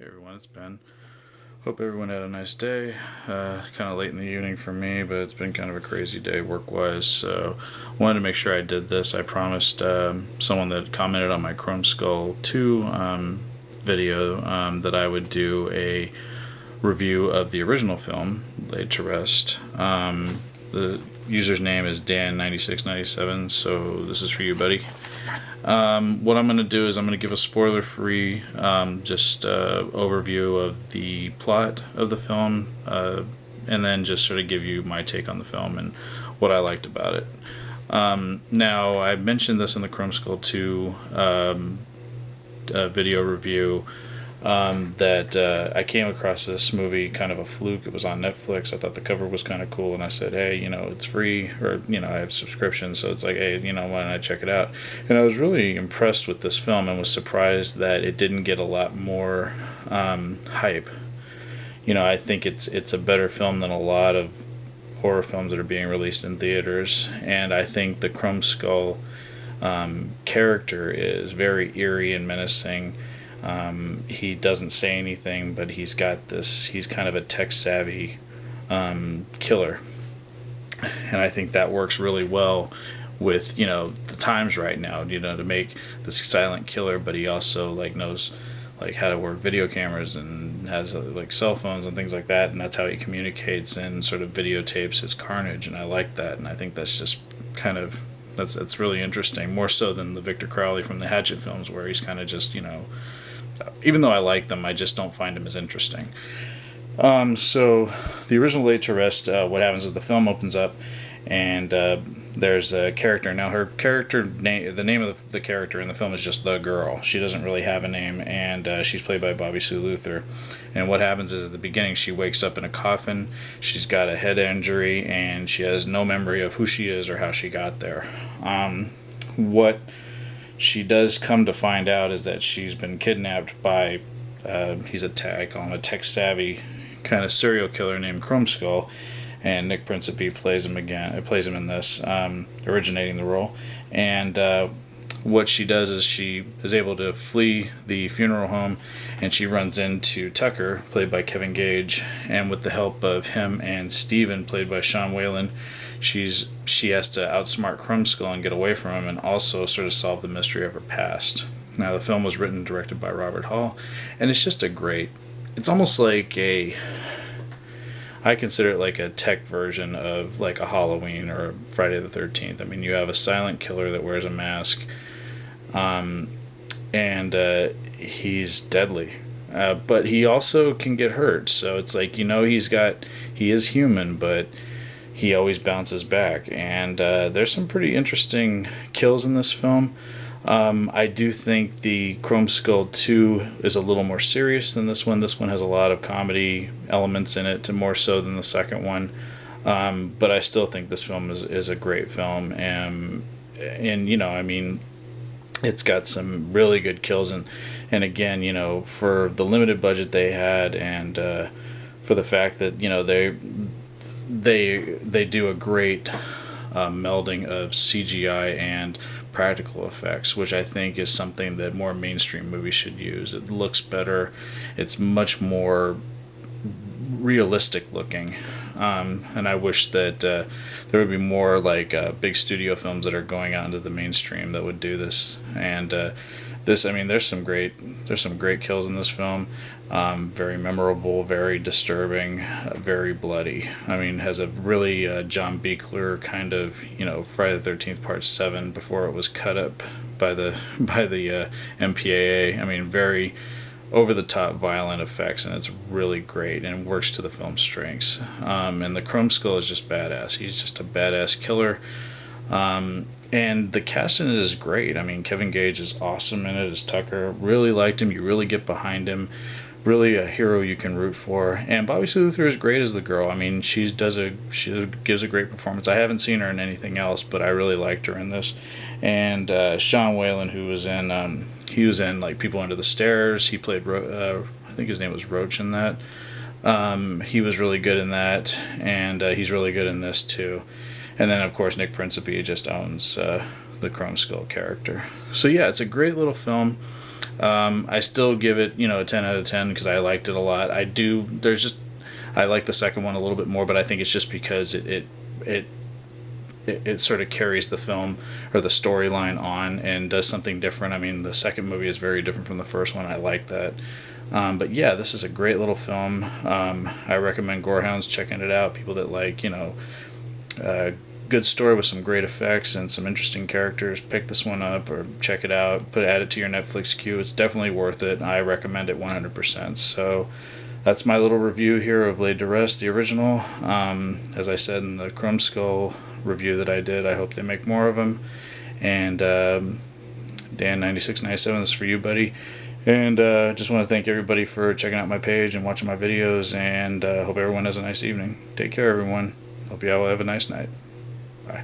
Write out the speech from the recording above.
Hey everyone, it's Ben. Hope everyone had a nice day. Kind of late in the evening for me, but it's been kind of a crazy day work-wise, so wanted to make sure I did this. I promised someone that commented on my Chrome Skull 2 video that I would do a review of the original film, Laid to Rest. The user's name is dan9697, so this is for you, buddy. What I'm going to do is I'm going to give a spoiler-free overview of the plot of the film, and then just sort of give you my take on the film and what I liked about it. Now, I mentioned this in the Chrome Skull 2 video review, that I came across this movie kind of a fluke. It was on Netflix. I thought the cover was kind of cool, and I said, hey, it's free, or, I have subscription, so it's like, hey, why don't I check it out? And I was really impressed with this film and was surprised that it didn't get a lot more hype. I think it's a better film than a lot of horror films that are being released in theaters, and I think the Chrome Skull character is very eerie and menacing. He doesn't say anything, but he's kind of a tech-savvy killer. And I think that works really well with, the times right now, to make this silent killer, but he also, knows, how to work video cameras and has, cell phones and things like that, and that's how he communicates and sort of videotapes his carnage, and I like that, and I think that's just kind of, that's really interesting, more so than the Victor Crowley from the Hatchet films, where he's kind of just, even though I like them, I just don't find them as interesting. So the original Laid to Rest, what happens is the film opens up, and there's a character. Now her character name, the name of the character in the film is just the girl. She doesn't really have a name, and she's played by Bobby Sue Luther. And what happens is at the beginning she wakes up in a coffin. She's got a head injury, and she has no memory of who she is or how she got there. What she does come to find out is that she's been kidnapped by, I call him a tech-savvy kind of serial killer named Chrome Skull, and Nick Principe plays him in this, originating the role. And what she does is she is able to flee the funeral home, and she runs into Tucker, played by Kevin Gage, and with the help of him and Steven, played by Sean Whalen, she has to outsmart Chrome Skull and get away from him, and also sort of solve the mystery of her past. Now, the film was written and directed by Robert Hall, and it's just it's almost like I consider it like a tech version of like a Halloween or a Friday the 13th. I mean, you have a silent killer that wears a mask, and he's deadly. But he also can get hurt, so it's like, he is human, but he always bounces back, and there's some pretty interesting kills in this film. I do think the Chrome Skull 2 is a little more serious than this one. This one has a lot of comedy elements in it, more so than the second one. But I still think this film is a great film, and it's got some really good kills, and again, for the limited budget they had, and for the fact that they do a great melding of CGI and practical effects, which I think is something that more mainstream movies should use. It looks better. It's much more realistic looking. And I wish that there would be more big studio films that are going out into the mainstream that would do this. And there's some great kills in this film. Very memorable, very disturbing, very bloody. Has a really John Buechler kind of, Friday the 13th Part 7 before it was cut up by the MPAA. Very over-the-top violent effects, and it's really great and works to the film's strengths. And the Chrome Skull is just badass. He's just a badass killer. And the casting is great. Kevin Gage is awesome in it as Tucker. Really liked him. You really get behind him. Really a hero you can root for. And Bobby Sue Luther is great as the girl. She gives a great performance. I haven't seen her in anything else, but I really liked her in this. And Sean Whalen, who was in People Under the Stairs. He played I think his name was Roach in that. He was really good in that, and he's really good in this too. And then of course Nick Principe just owns the Chrome Skull character. So yeah, it's a great little film. I still give it, a 10 out of 10 because I liked it a lot. I like the second one a little bit more, but I think it's just because it sort of carries the film or the storyline on and does something different. I mean, the second movie is very different from the first one. I like that. But yeah, this is a great little film. I recommend Gorehounds checking it out. People that like, good story with some great effects and some interesting characters, pick this one up or check it out. Add it to your Netflix queue. It's definitely worth it. I recommend it 100%. So that's my little review here of Laid to Rest, the original. As I said in the Chrome Skull review that I did, I hope they make more of them. And Dan9697 is for you, buddy. And just want to thank everybody for checking out my page and watching my videos. And hope everyone has a nice evening. Take care, everyone. Hope you all have a nice night. Bye.